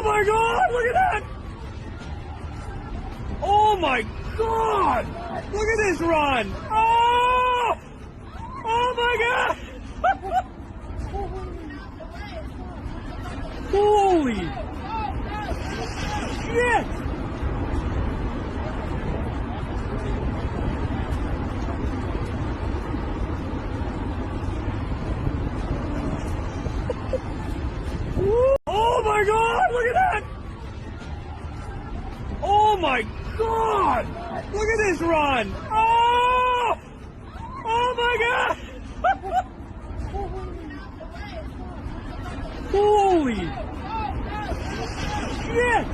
my god, look at that! Oh my god! Look at this run! Oh! Oh my god! Holy shit! Oh my god, look at that! Oh my god! Look at this run! Oh! Oh my god! Holy shit!